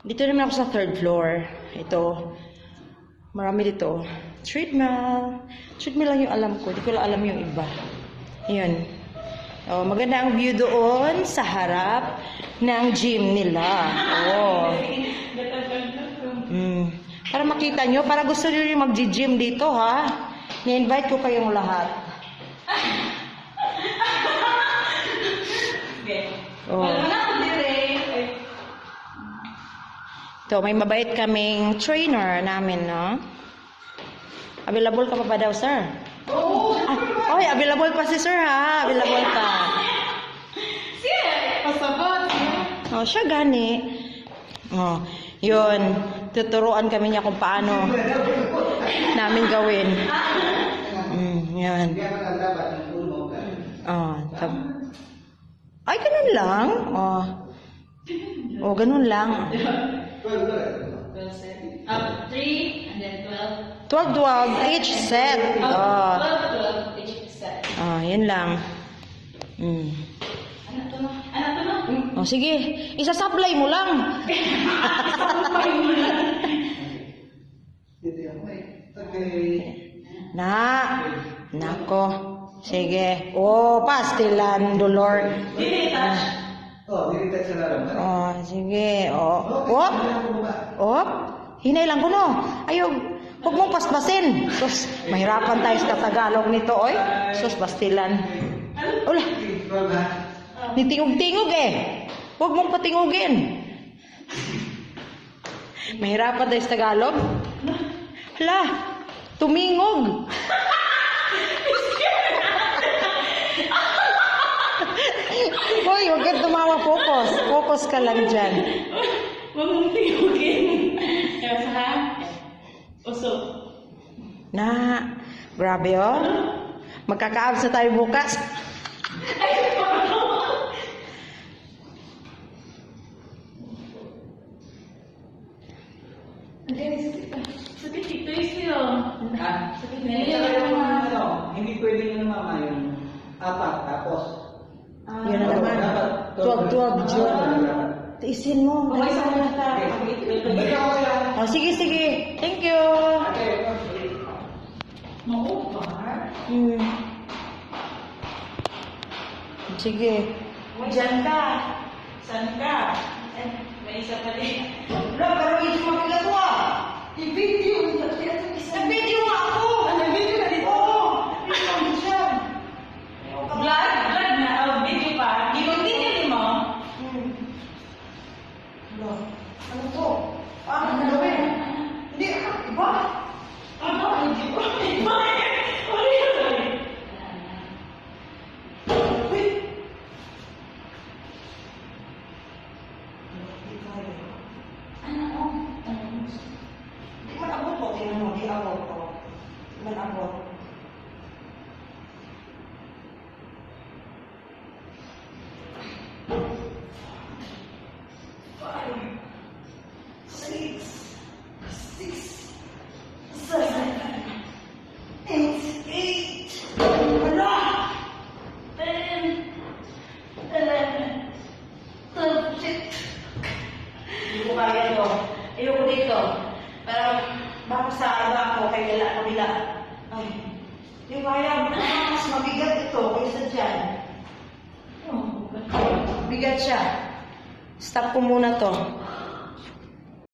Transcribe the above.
Dito naman ako sa third floor. Ito. Marami dito. Treadmill. Treadmill lang yung alam ko. Di ko lang alam yung iba. Ayan. Oh, maganda ang view doon sa harap ng gym nila. Oh. Para makita nyo, para gusto nyo yung mag-gym dito, ha? Ni-invite ko kayong lahat. Oh. Ito, may mabait kaming trainer namin, no? Available ka pa ba daw, sir? Oo! Oy, available pa si sir, ha? Available pa. Siya, pasabot. Oh, siya gani. Oh, yun. Tuturuan kami niya kung paano namin gawin. Yan. Oh, ay, ganun lang. Oh. Oh, ganun lang. 3 and then 12. 12 each set. Oh. 12 each set. Oh, yun lang. Ano to na? Oh, sige. Isa-supply mo lang. Nako. Sige. Oh, pastilan, dolor. Oh, sige. Oh. Oh. Hinay lang ko, no. Ayaw. Huwag mong paspasin. Sus, mahirapan tayo sa Tagalog nito, oy. Sus, pastilan. Ula. Nitingog-tingog eh. Huwag mong patingugin. Mahirapan tayo sa Tagalog. Hala, tumingog. Hoy, huwag kang tumawa. Focus. Focus ka lang dyan. Huwag mong tingugin. Kaya sa ha? Uso. Na, grabe oh. Magkakaabs na tayo bukas. Sakit dito yun. Sakit na yun. Hindi pwede yung mama yung 4 tapos. Yun na naman. 12. Tiisin mo. Okay, sa mga ta. Oh, sige. Thank you. Maubar? Sige. Diyan ka. Saan ka? May isa pa din. Wala, pero hindi mo mabigat mo ah. I-video. Nag-video nga ako. Nag-video ka dito? Oo. Video mo siya. Vlog na. Video pa. I-continue mo. Ano to? Ano gawin? Hindi, iba? Ano? Hindi pa. Ano yun? Wait. Di man abot po, tingnan mo, di abot po. Di man abot. Hindi ko kaya to. Ayoko dito. Parang baka sa iba ako, kaya nila. Ay, hindi ko kaya. Mas mabigat ito kaysa dyan. Bigat siya. Stop ko muna to.